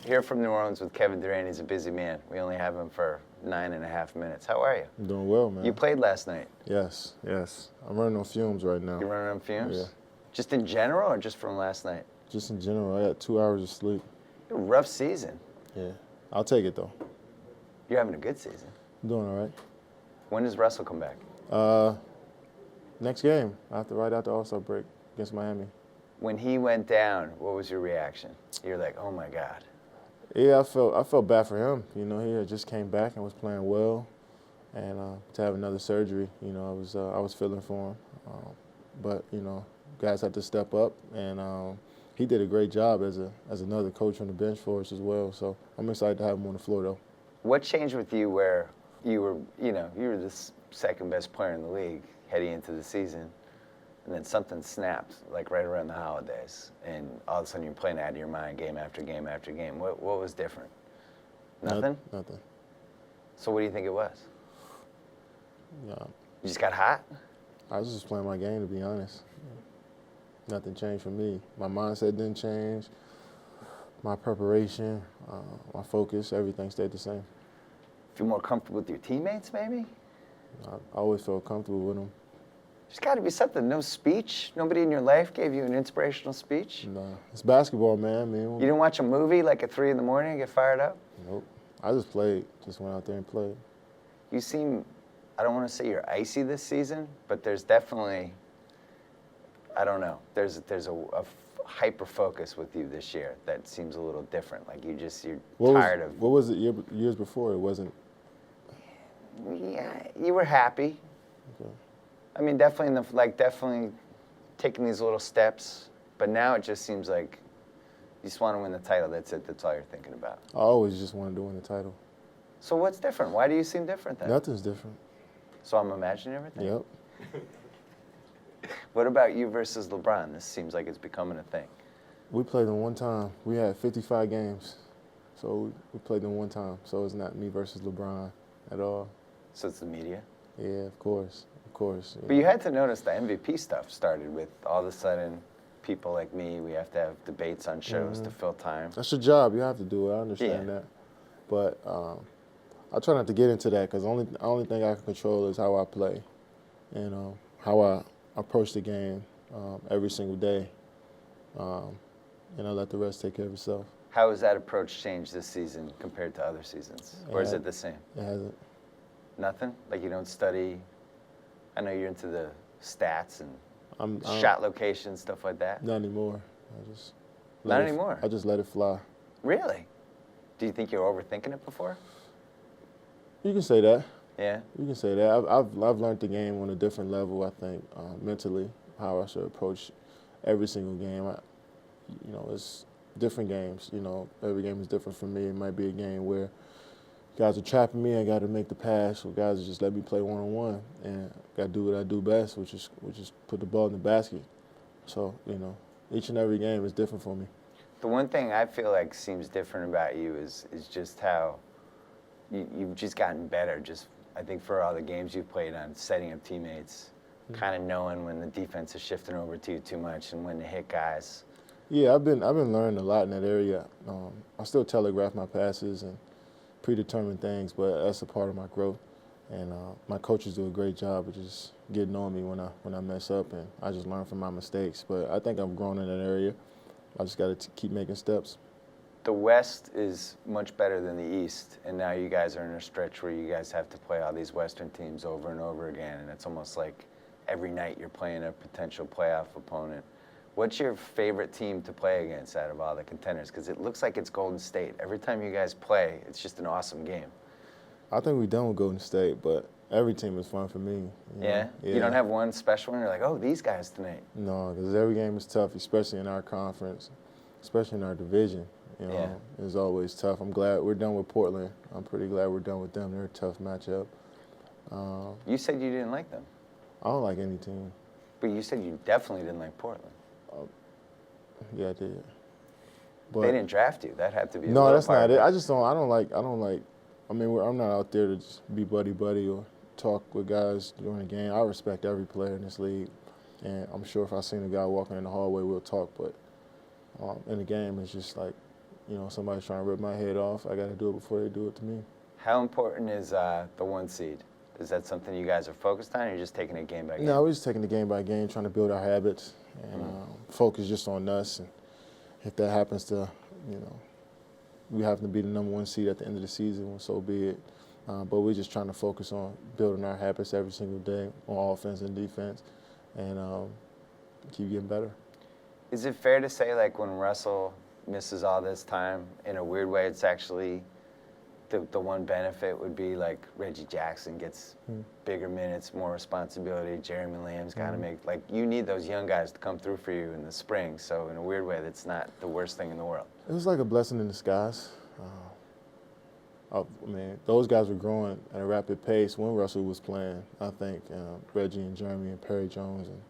Here from New Orleans with Kevin Durant. He's a busy man. We only have him for 9.5 minutes. How are you? I'm doing well, man. You played last night. Yes. I'm running on fumes right now. You're running on fumes? Yeah. Just in general or just from last night? Just in general, I got 2 hours of sleep. A rough season. Yeah. I'll take it, though. You're having a good season. I'm doing all right. When does Russell come back? Next game, right after All-Star break against Miami. When he went down, what was your reaction? You're like, oh my God. Yeah, I felt bad for him. You know, he had just came back and was playing well, and to have another surgery, you know, I was feeling for him. But you know, guys have to step up, and he did a great job as another coach on the bench for us as well. So I'm excited to have him on the floor, though. What changed with you where you were the second best player in the league heading into the season, and then something snapped like right around the holidays, and all of a sudden you're playing out of your mind game after game after game. What was different? Nothing? Nothing. So what do you think it was? Yeah. You just got hot? I was just playing my game, to be honest. Nothing changed for me. My mindset didn't change. My preparation, my focus, everything stayed the same. Feel more comfortable with your teammates, maybe? I always felt comfortable with them. There's got to be something. No speech? Nobody in your life gave you an inspirational speech? Nah, it's basketball, man. I mean, you didn't watch a movie like at 3 in the morning and get fired up? Nope. I just played. Just went out there and played. You seem, I don't want to say you're icy this season, but there's definitely, I don't know, there's a hyper focus with you this year that seems a little different. Like you're tired of. What was it years before? It wasn't. Yeah, you were happy. Okay. I mean, definitely taking these little steps. But now it just seems like you just want to win the title. That's it. That's all you're thinking about. I always just wanted to win the title. So what's different? Why do you seem different then? Nothing's different. So I'm imagining everything? Yep. What about you versus LeBron? This seems like it's becoming a thing. We played them one time. We had 55 games. So we played them one time. So it's not me versus LeBron at all. So it's the media? Yeah, of course. Yeah. But you had to notice the MVP stuff started with all of a sudden people like me, we have to have debates on shows to fill time. That's your job. You have to do it. I understand that. But I try not to get into that because the only thing I can control is how I play and how I approach the game every single day. And I let the rest take care of itself. How has that approach changed this season compared to other seasons? Or is it the same? It hasn't. Nothing? Like you don't study? I know you're into the stats and I'm shot locations, stuff like that. Not anymore. Not anymore? I just let it fly. Really? Do you think you're overthinking it before? You can say that. Yeah? You can say that. I've learned the game on a different level, I think, mentally, how I should approach every single game. It's different games. You know, every game is different for me. It might be a game where guys are trapping me, I got to make the pass, or guys just let me play one-on-one, and got to do what I do best, which is put the ball in the basket. So, each and every game is different for me. The one thing I feel like seems different about you is just how you've just gotten better. Just I think for all the games you've played on, setting up teammates, kind of knowing when the defense is shifting over to you too much and when to hit guys. Yeah, I've been learning a lot in that area. I still telegraph my passes and predetermine things, but that's a part of my growth. And my coaches do a great job of just getting on me when I mess up, and I just learn from my mistakes. But I think I've grown in that area. I just got to keep making steps. The West is much better than the East, and now you guys are in a stretch where you guys have to play all these Western teams over and over again, and it's almost like every night you're playing a potential playoff opponent. What's your favorite team to play against out of all the contenders? Because it looks like it's Golden State. Every time you guys play, it's just an awesome game. I think we're done with Golden State, but every team is fun for me. Yeah? You don't have one special one? You're like, oh, these guys tonight. No, because every game is tough, especially in our conference, especially in our division. It's always tough. I'm glad we're done with Portland. I'm pretty glad we're done with them. They're a tough matchup. You said you didn't like them. I don't like any team. But you said you definitely didn't like Portland. Yeah, I did. But they didn't draft you. That had to be a no, that's not it. I don't like. I mean, I'm not out there to just be buddy or talk with guys during the game. I respect every player in this league, and I'm sure if I seen a guy walking in the hallway, we'll talk. But in the game, it's just like, somebody's trying to rip my head off, I got to do it before they do it to me. How important is the 1 seed? Is that something you guys are focused on, or you're just taking it game by game? No, we're just taking it game by game, trying to build our habits and focus just on us. And if that happens to, we happen to be the number 1 seed at the end of the season, well, so be it. But we're just trying to focus on building our habits every single day on offense and defense, and keep getting better. Is it fair to say, like, when Russell misses all this time, in a weird way, it's actually the one benefit would be, like, Reggie Jackson gets bigger minutes, more responsibility. Jeremy Lamb's got to make, like, you need those young guys to come through for you in the spring. So in a weird way, that's not the worst thing in the world. It was like a blessing in disguise. Those guys were growing at a rapid pace when Russell was playing. I think Reggie and Jeremy and Perry Jones and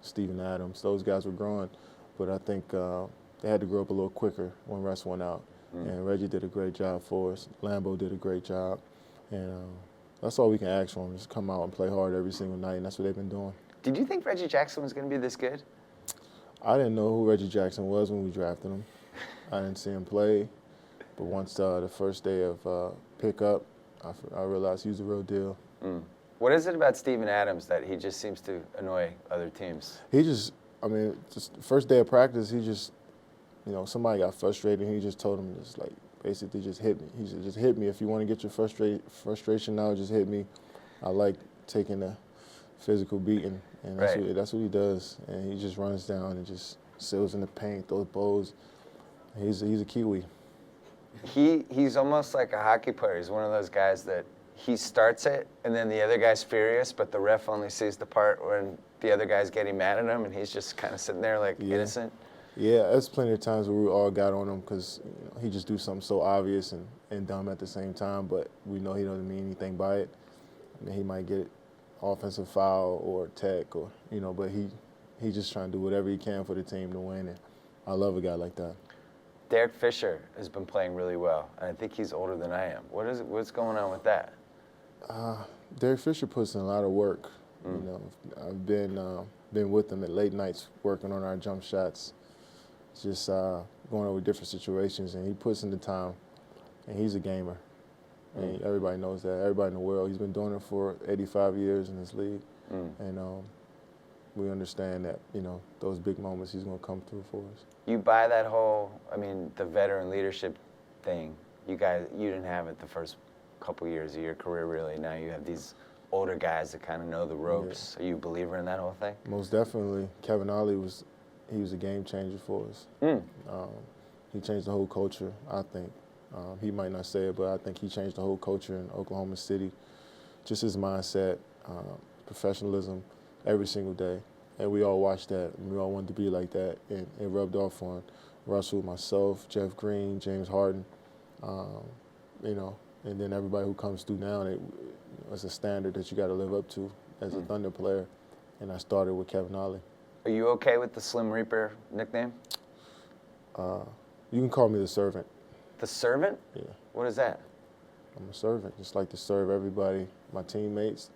Steven Adams, those guys were growing. But I think they had to grow up a little quicker when Russ went out. And Reggie did a great job for us. Lambeau did a great job. And that's all we can ask for them, just come out and play hard every single night, and that's what they've been doing. Did you think Reggie Jackson was going to be this good? I didn't know who Reggie Jackson was when we drafted him. I didn't see him play. But once the first day of pickup, I realized he was the real deal. What is it about Steven Adams that he just seems to annoy other teams? Just first day of practice, he just, somebody got frustrated. He just told him, basically just hit me. He said, just hit me. If you want to get your frustration out, just hit me. I like taking a physical beating, and that's what he does. And he just runs down and just seals in the paint, throws blows. He's a Kiwi. He's almost like a hockey player. He's one of those guys that he starts it, and then the other guy's furious, but the ref only sees the part when the other guy's getting mad at him, and he's just kind of sitting there like innocent. Yeah, there's plenty of times where we all got on him because he just do something so obvious and dumb at the same time, but we know he doesn't mean anything by it. He might get offensive foul or tech, or but he's just trying to do whatever he can for the team to win, and I love a guy like that. Derek Fisher has been playing really well, and I think he's older than I am. What's going on with that? Derek Fisher puts in a lot of work. I've been with him at late nights working on our jump shots, just going over different situations, and he puts in the time, and he's a gamer. And everybody knows that. Everybody in the world. He's been doing it for 85 years in this league, and we understand that those big moments he's going to come through for us. You buy that whole, the veteran leadership thing. You didn't have it the first couple years of your career, really. Now you have these older guys that kind of know the ropes. Yeah. Are you a believer in that whole thing? Most definitely. Kevin Ollie was a game changer for us. He changed the whole culture, I think. He might not say it, but I think he changed the whole culture in Oklahoma City. Just his mindset, professionalism, every single day. And we all watched that, and we all wanted to be like that. And it rubbed off on Russell, myself, Jeff Green, James Harden, and then everybody who comes through now. It's a standard that you got to live up to as a Thunder player. And I started with Kevin Ollie. Are you okay with the Slim Reaper nickname? You can call me the servant. The servant? Yeah. What is that? I'm a servant. Just like to serve everybody, my teammates,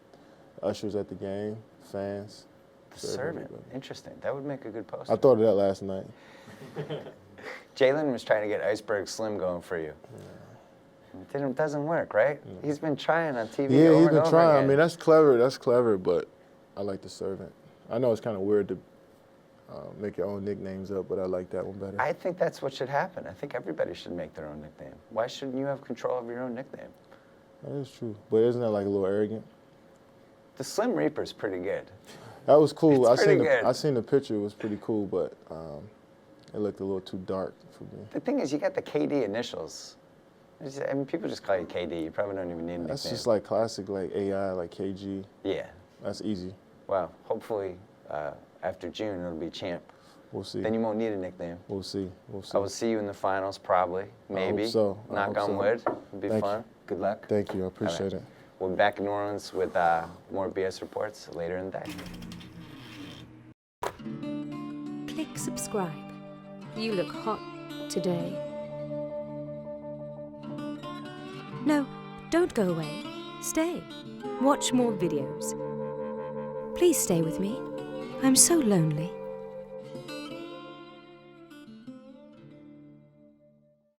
ushers at the game, fans. The servant. Everybody. Interesting. That would make a good poster. I thought of that last night. Jalen was trying to get Iceberg Slim going for you. Yeah. It doesn't work, right? Yeah. He's been trying on TV Yeah, over he's and been over trying. again. That's clever, but I like the servant. I know it's kind of weird to make your own nicknames up, but I like that one better. I think that's what should happen. I think everybody should make their own nickname. Why shouldn't you have control of your own nickname? That is true. But isn't that like a little arrogant? The Slim Reaper's pretty good. That was cool. I seen the picture. It was pretty cool, but it looked a little too dark for me. The thing is, you got the KD initials. People just call you KD. You probably don't even need a nickname. That's just like classic, like AI, like KG. Yeah. That's easy. Well, hopefully after June it'll be champ. We'll see. Then you won't need a nickname. We'll see. I will see you in the finals, probably, maybe. I hope so. Knock on wood. It'll be fun. Good luck. Thank you. I appreciate it. We'll be back in New Orleans with more BS reports later in the day. Click subscribe. You look hot today. No, don't go away. Stay. Watch more videos. Please stay with me. I'm so lonely.